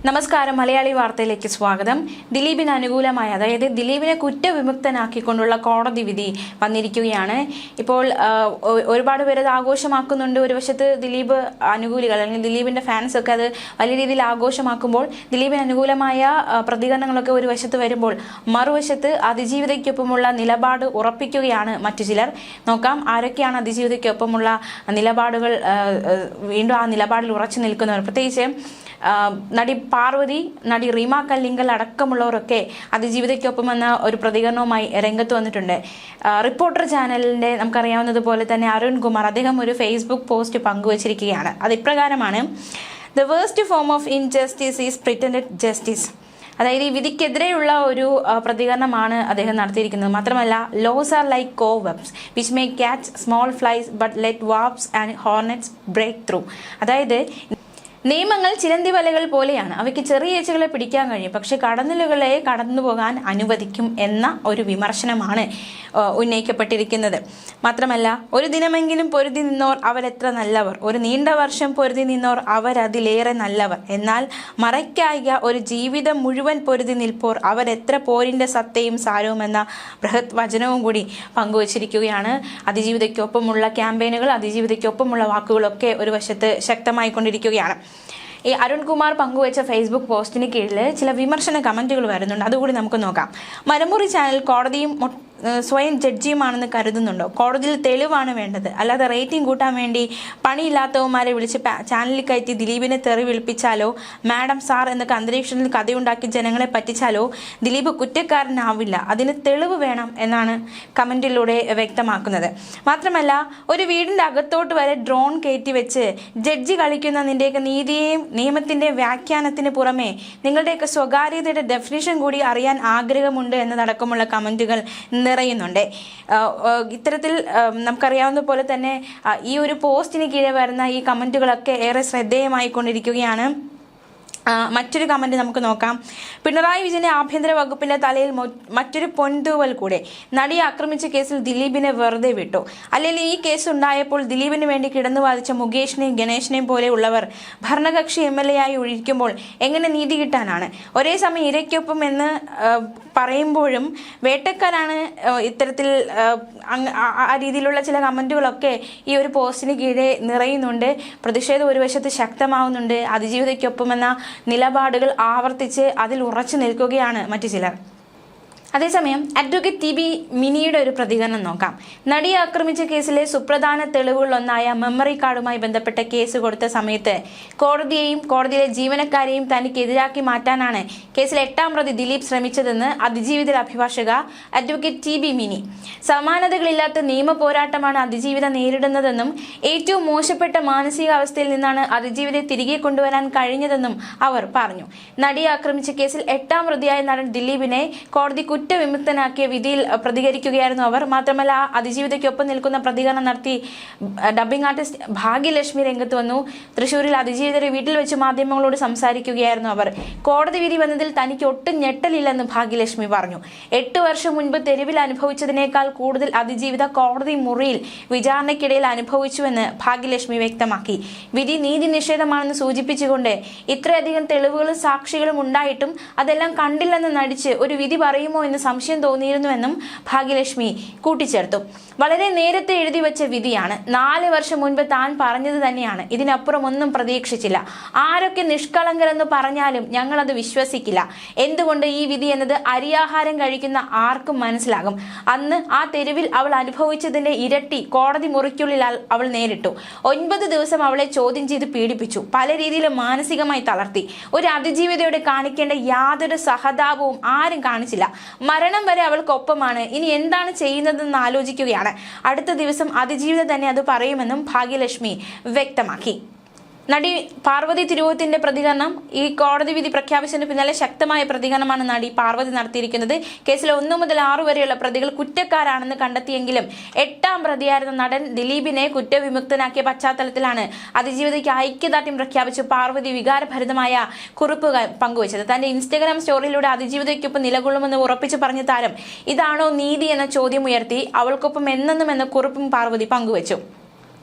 നമസ്കാരം. മലയാളി വാർത്തയിലേക്ക് സ്വാഗതം. ദിലീപിന് അനുകൂലമായ, അതായത് ദിലീപിനെ കുറ്റവിമുക്തനാക്കിക്കൊണ്ടുള്ള കോടതി വിധി വന്നിരിക്കുകയാണ്. ഇപ്പോൾ ഒരുപാട് പേര് അത് ആഘോഷമാക്കുന്നുണ്ട്. ഒരു വശത്ത് ദിലീപ് അനുകൂലികൾ അല്ലെങ്കിൽ ദിലീപിന്റെ ഫാൻസ് ഒക്കെ അത് വലിയ രീതിയിൽ ആഘോഷമാക്കുമ്പോൾ ദിലീപിന് അനുകൂലമായ പ്രതികരണങ്ങളൊക്കെ ഒരു വശത്ത് വരുമ്പോൾ മറുവശത്ത് അതിജീവിതയ്ക്കൊപ്പമുള്ള നിലപാട് ഉറപ്പിക്കുകയാണ് മറ്റു ചിലർ. നോക്കാം ആരൊക്കെയാണ് അതിജീവിതയ്ക്കൊപ്പമുള്ള നിലപാടുകൾ, വീണ്ടും ആ നിലപാടിൽ ഉറച്ചു നിൽക്കുന്നവർ. പ്രത്യേകിച്ച് നടി പാർവതി, നടി റീമ കല്ലിങ്കൽ അടക്കമുള്ളവരൊക്കെ അതിജീവിതയ്ക്കൊപ്പം എന്ന ഒരു പ്രതികരണവുമായി രംഗത്ത് വന്നിട്ടുണ്ട്. റിപ്പോർട്ടർ ചാനലിന്റെ നമുക്കറിയാവുന്നതുപോലെ തന്നെ അരുൺ കുമാർ അദ്ദേഹം ഒരു ഫേസ്ബുക്ക് പോസ്റ്റ് പങ്കുവച്ചിരിക്കുകയാണ്. അത് ഇപ്രകാരമാണ്: the worst form of injustice is pretended justice. അതായത് ഈ വിധിക്കെതിരെയുള്ള ഒരു പ്രതികരണമാണ് അദ്ദേഹം നടത്തിയിരിക്കുന്നത്. മാത്രമല്ല, laws are like cobwebs which may catch small flies but let wasps and hornets break through. അതായത് നിയമങ്ങൾ ചിലന്തി വലകൾ പോലെയാണ്, അവയ്ക്ക് ചെറിയ ഏച്ചകളെ പിടിക്കാൻ കഴിയും, പക്ഷെ കടന്നലുകളെ കടന്നുപോകാൻ അനുവദിക്കും എന്ന ഒരു വിമർശനമാണ് ഉന്നയിക്കപ്പെട്ടിരിക്കുന്നത്. മാത്രമല്ല, ഒരു ദിനമെങ്കിലും പൊരുതി നിന്നോർ അവരെത്ര നല്ലവർ, ഒരു നീണ്ട വർഷം പൊരുതി നിന്നോർ അവരതിലേറെ നല്ലവർ, എന്നാൽ മറയ്ക്കായിക ഒരു ജീവിതം മുഴുവൻ പൊരുതി നിൽപ്പോർ അവരെത്ര പോരിന്റെ സത്തയും സാരവും എന്ന ബൃഹത് വചനവും കൂടി പങ്കുവച്ചിരിക്കുകയാണ്. അതിജീവിതയ്ക്കൊപ്പമുള്ള ക്യാമ്പയിനുകൾ, അതിജീവിതയ്ക്കൊപ്പമുള്ള വാക്കുകളൊക്കെ ഒരു വശത്ത് ശക്തമായിക്കൊണ്ടിരിക്കുകയാണ്. ഈ അരുൺകുമാർ പങ്കുവച്ച ഫേസ്ബുക്ക് പോസ്റ്റിന് കീഴിൽ ചില വിമർശന കമന്റുകൾ വരുന്നുണ്ട്. അതുകൂടി നമുക്ക് നോക്കാം. മരമുറി ചാനൽ കോടതിയും സ്വയം ജഡ്ജിയുമാണെന്ന് കരുതുന്നുണ്ടോ? കോടതിയിൽ തെളിവാണ് വേണ്ടത്, അല്ലാതെ റേറ്റിംഗ് കൂട്ടാൻ വേണ്ടി പണിയില്ലാത്തവന്മാരെ വിളിച്ച് ചാനലിൽ കയറ്റി ദിലീപിനെ തെറി വിളിപ്പിച്ചാലോ, മാഡം സാർ എന്നൊക്കെ അന്തരീക്ഷത്തിൽ കഥയുണ്ടാക്കി ജനങ്ങളെ പറ്റിച്ചാലോ ദിലീപ് കുറ്റക്കാരനാവില്ല. അതിന് തെളിവ് വേണം എന്നാണ് കമന്റിലൂടെ വ്യക്തമാക്കുന്നത്. മാത്രമല്ല, ഒരു വീടിന്റെ അകത്തോട്ട് വരെ ഡ്രോൺ കയറ്റി വെച്ച് ജഡ്ജി കളിക്കുന്ന നിന്റെയൊക്കെ നീതിയെയും നിയമത്തിന്റെ വ്യാഖ്യാനത്തിന് പുറമെ നിങ്ങളുടെയൊക്കെ സ്വകാര്യതയുടെ ഡെഫിനിഷൻ കൂടി അറിയാൻ ആഗ്രഹമുണ്ട് എന്നതടക്കമുള്ള കമന്റുകൾ നിറയുന്നുണ്ട്. ഇത്തരത്തിൽ നമുക്കറിയാവുന്ന പോലെ തന്നെ ഈ ഒരു പോസ്റ്റിന് കീഴെ വരുന്ന ഈ കമന്റുകളൊക്കെ ഏറെ ശ്രദ്ധേയമായിക്കൊണ്ടിരിക്കുകയാണ്. മറ്റൊരു കമന്റ് നമുക്ക് നോക്കാം. പിണറായി വിജയന്റെ ആഭ്യന്തര വകുപ്പിന്റെ തലയിൽ മറ്റൊരു പൊൻതൂവൽ കൂടെ. നടിയെ ആക്രമിച്ച കേസിൽ ദിലീപിനെ വെറുതെ വിട്ടു. അല്ലെങ്കിൽ ഈ കേസ് ഉണ്ടായപ്പോൾ ദിലീപിന് വേണ്ടി കിടന്നു വാദിച്ച മുകേഷിനെയും ഗണേഷിനെയും പോലെ ഉള്ളവർ ഭരണകക്ഷി MLA ആയി ഒഴിക്കുമ്പോൾ എങ്ങനെ നീതി കിട്ടാനാണ്? ഒരേ സമയം ഇരയ്ക്കൊപ്പം എന്ന് പറയുമ്പോഴും വേട്ടക്കാരാണ്. ഇത്തരത്തിൽ ആ രീതിയിലുള്ള ചില കമന്റുകളൊക്കെ ഈ ഒരു പോസ്റ്റിന് കീഴെ നിറയുന്നുണ്ട്. പ്രതിഷേധം ഒരു വശത്ത് ശക്തമാവുന്നുണ്ട്. അതിജീവിതയ്ക്കൊപ്പം എന്ന നിലപാടുകൾ ആവർത്തിച്ച് അതിൽ ഉറച്ചു നിൽക്കുകയാണ് മറ്റു ചിലർ. അതേസമയം അഡ്വക്കേറ്റ് TB മിനിയുടെ ഒരു പ്രതികരണം നോക്കാം. നടിയെ ആക്രമിച്ച കേസിലെ സുപ്രധാന തെളിവുകളിലൊന്നായ മെമ്മറി കാർഡുമായി ബന്ധപ്പെട്ട കേസ് കൊടുത്ത സമയത്ത് കോടതിയെയും കോടതിയിലെ ജീവനക്കാരെയും തനിക്കെതിരാക്കി മാറ്റാനാണ് കേസിലെ 8ാം പ്രതി ദിലീപ് ശ്രമിച്ചതെന്ന് അതിജീവിത അഭിഭാഷക അഡ്വക്കേറ്റ് TB മിനി. സമാനതകളില്ലാത്ത നിയമ പോരാട്ടമാണ് അതിജീവിത നേരിടുന്നതെന്നും ഏറ്റവും മോശപ്പെട്ട മാനസികാവസ്ഥയിൽ നിന്നാണ് അതിജീവിതയെ തിരികെ കൊണ്ടുവരാൻ കഴിഞ്ഞതെന്നും അവർ പറഞ്ഞു. നടിയെ ആക്രമിച്ച കേസിൽ 8ാം പ്രതിയായ നടൻ ദിലീപിനെ കോടതി കുറ്റവിമുക്തനാക്കിയ വിധിയിൽ പ്രതികരിക്കുകയായിരുന്നു അവർ. മാത്രമല്ല, അതിജീവിതയ്ക്കൊപ്പം നിൽക്കുന്ന പ്രതികരണം നടത്തി ഡബ്ബിംഗ് ആർട്ടിസ്റ്റ് ഭാഗ്യലക്ഷ്മി രംഗത്ത് വന്നു. തൃശ്ശൂരിൽ അതിജീവിതരെ വീട്ടിൽ വെച്ച് മാധ്യമങ്ങളോട് സംസാരിക്കുകയായിരുന്നു അവർ. കോടതി വിധി വന്നതിൽ തനിക്ക് ഒട്ടും ഞെട്ടലില്ലെന്ന് ഭാഗ്യലക്ഷ്മി പറഞ്ഞു. 8 വർഷം മുൻപ് തെരുവിൽ അനുഭവിച്ചതിനേക്കാൾ കൂടുതൽ അതിജീവിത കോടതി മുറിയിൽ വിചാരണയ്ക്കിടയിൽ അനുഭവിച്ചുവെന്ന് ഭാഗ്യലക്ഷ്മി വ്യക്തമാക്കി. വിധി നീതി നിഷേധമാണെന്ന് സൂചിപ്പിച്ചുകൊണ്ട് ഇത്രയധികം തെളിവുകളും സാക്ഷികളും ഉണ്ടായിട്ടും അതെല്ലാം കണ്ടില്ലെന്ന് നടിച്ച് ഒരു വിധി പറയുമോ എന്ന് സംശയം തോന്നിയിരുന്നുവെന്നും ഭാഗ്യലക്ഷ്മി കൂട്ടിച്ചേർത്തു. വളരെ നേരത്തെ എഴുതി വെച്ച വിധിയാണ്. 4 വർഷം മുൻപ് താൻ പറഞ്ഞത് തന്നെയാണ്. ഇതിനപ്പുറം ഒന്നും പ്രതീക്ഷിച്ചില്ല. ആരൊക്കെ നിഷ്കളങ്കരെന്ന് പറഞ്ഞാലും ഞങ്ങൾ അത് വിശ്വസിക്കില്ല. എന്തുകൊണ്ട് ഈ വിധി എന്നത് അരിയാഹാരം കഴിക്കുന്ന ആർക്കും മനസ്സിലാകും. അന്ന് ആ തെരുവിൽ അവൾ അനുഭവിച്ചതിന്റെ ഇരട്ടി കോടതി മുറിക്കുള്ളിൽ അവൾ നേരിട്ടു. 9 ദിവസം അവളെ ചോദ്യം ചെയ്ത് പീഡിപ്പിച്ചു. പല രീതിയിലും മാനസികമായി തളർത്തി. ഒരു അതിജീവിതയോട് കാണിക്കേണ്ട യാതൊരു സഹതാപവും ആരും കാണിച്ചില്ല. മരണം വരെ അവൾക്കൊപ്പമാണ്. ഇനി എന്താണ് ചെയ്യുന്നതെന്ന് ആലോചിക്കുകയാണ്. അടുത്ത ദിവസം അതിജീവിത തന്നെ അത് പറയുമെന്നും ഭാഗ്യലക്ഷ്മി വ്യക്തമാക്കി. നടി പാർവതി തിരുവോത്തിന്റെ പ്രതികരണം. ഈ കോടതി വിധി പ്രഖ്യാപിച്ചതിന് പിന്നാലെ ശക്തമായ പ്രതികരണമാണ് നടി പാർവതി നടത്തിയിരിക്കുന്നത്. കേസിൽ 1 മുതൽ 6 വരെയുള്ള പ്രതികൾ കുറ്റക്കാരാണെന്ന് കണ്ടെത്തിയെങ്കിലും 8ാം പ്രതിയായിരുന്ന നടൻ ദിലീപിനെ കുറ്റവിമുക്തനാക്കിയ പശ്ചാത്തലത്തിലാണ് അതിജീവിതയ്ക്ക് ഐക്യദാർഢ്യം പ്രഖ്യാപിച്ച് പാർവതി വികാരഭരിതമായ കുറിപ്പ് പങ്കുവച്ചത്. തന്റെ ഇൻസ്റ്റഗ്രാം സ്റ്റോറിയിലൂടെ അതിജീവിതയ്ക്കൊപ്പം നിലകൊള്ളുമെന്ന് ഉറപ്പിച്ചു പറഞ്ഞ താരം ഇതാണോ നീതി എന്ന ചോദ്യം ഉയർത്തി അവൾക്കൊപ്പം എന്നെന്നും എന്ന കുറിപ്പും പാർവതി പങ്കുവച്ചു.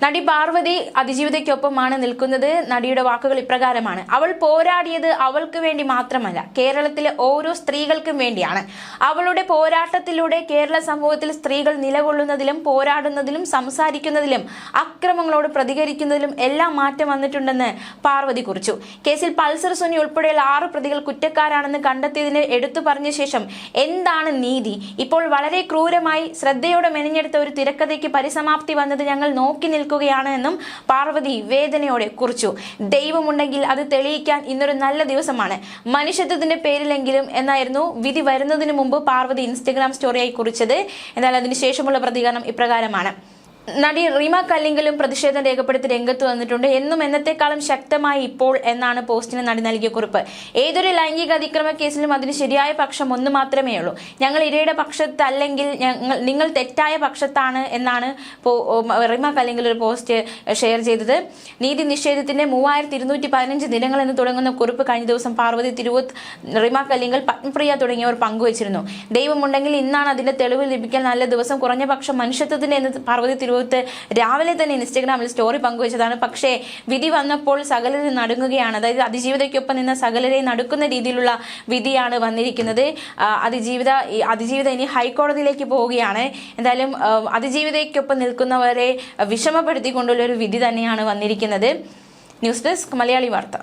നടി പാർവതി അതിജീവിതയ്ക്കൊപ്പമാണ് നിൽക്കുന്നത്. നടിയുടെ വാക്കുകൾ ഇപ്രകാരമാണ്: അവൾ പോരാടിയത് അവൾക്ക് വേണ്ടി മാത്രമല്ല, കേരളത്തിലെ ഓരോ സ്ത്രീകൾക്കും വേണ്ടിയാണ്. അവളുടെ പോരാട്ടത്തിലൂടെ കേരള സമൂഹത്തിൽ സ്ത്രീകൾ നിലകൊള്ളുന്നതിലും പോരാടുന്നതിലും സംസാരിക്കുന്നതിലും അക്രമങ്ങളോട് പ്രതികരിക്കുന്നതിലും എല്ലാം മാറ്റം വന്നിട്ടുണ്ടെന്ന് പാർവതി കുറിച്ചു. കേസിൽ പൾസർ സുനി ഉൾപ്പെടെയുള്ള 6 പ്രതികൾ കുറ്റക്കാരാണെന്ന് കണ്ടെത്തിയതിന് എടുത്തു പറഞ്ഞ ശേഷം എന്താണ് നീതി? ഇപ്പോൾ വളരെ ക്രൂരമായി ശ്രദ്ധയോടെ മെനഞ്ഞെടുത്ത ഒരു തിരക്കഥയ്ക്ക് പരിസമാപ്തി വന്നത് ഞങ്ങൾ നോക്കി നിൽക്കുകയാണ് എന്നും പാർവതി വേദനയോടെ കുറിച്ചു. ദൈവമുണ്ടെങ്കിൽ അത് തെളിയിക്കാൻ ഇന്നൊരു നല്ല ദിവസമാണ്, മനുഷ്യത്വത്തിന്റെ പേരിലെങ്കിലും എന്നായിരുന്നു വിധി വരുന്നതിന് മുമ്പ് പാർവതി ഇൻസ്റ്റഗ്രാം സ്റ്റോറിയായി കുറിച്ചത്. എന്നാൽ അതിനുശേഷമുള്ള പ്രതികരണം ഇപ്രകാരമാണ്: നടി റീമ കല്ലിങ്കലും പ്രതിഷേധം രേഖപ്പെടുത്തി രംഗത്ത് വന്നിട്ടുണ്ട്. എന്നും എന്നത്തെക്കാളും ശക്തമായി ഇപ്പോൾ എന്നാണ് പോസ്റ്റിന് നടി നൽകിയ കുറിപ്പ്. ഏതൊരു ലൈംഗിക അതിക്രമ കേസിലും അതിന് ശരിയായ പക്ഷം ഒന്ന് മാത്രമേ ഉള്ളൂ. ഞങ്ങൾ ഇരയുടെ പക്ഷത്തല്ലെങ്കിൽ നിങ്ങൾ തെറ്റായ പക്ഷത്താണ് എന്നാണ് റീമ കല്ലിങ്കൽ ഒരു പോസ്റ്റ് ഷെയർ ചെയ്തത്. നീതി നിഷേധത്തിന്റെ 3215 ദിനങ്ങൾ എന്ന് തുടങ്ങുന്ന കുറിപ്പ് കഴിഞ്ഞ ദിവസം പാർവതി തിരുവോത്ത്, റീമ കല്ലിങ്കൽ, പത്മപ്രിയ തുടങ്ങിയവർ പങ്കുവച്ചിരുന്നു. ദൈവമുണ്ടെങ്കിൽ ഇന്നാണ് അതിന്റെ തെളിവ് ലഭിക്കാൻ നല്ല ദിവസം, കുറഞ്ഞ പക്ഷം മനുഷ്യത്വത്തിന്റെ എന്ന് പാർവതി തിരുവോത്ത് രാവിലെ തന്നെ ഇൻസ്റ്റഗ്രാമിൽ സ്റ്റോറി പങ്കുവച്ചതാണ്. പക്ഷേ വിധി വന്നപ്പോൾ സകലരെ നടുങ്ങുകയാണ്. അതായത് അതിജീവിതയ്ക്കൊപ്പം നിന്ന് സകലരെ നടുക്കുന്ന രീതിയിലുള്ള വിധിയാണ് വന്നിരിക്കുന്നത്. അതിജീവിത ഇനി ഹൈക്കോടതിയിലേക്ക് പോവുകയാണ്. എന്തായാലും അതിജീവിതയ്ക്കൊപ്പം നിൽക്കുന്നവരെ വിഷമപ്പെടുത്തിക്കൊണ്ടുള്ള ഒരു വിധി തന്നെയാണ് വന്നിരിക്കുന്നത്. ന്യൂസ് ഡെസ്ക് മലയാളി വാർത്ത.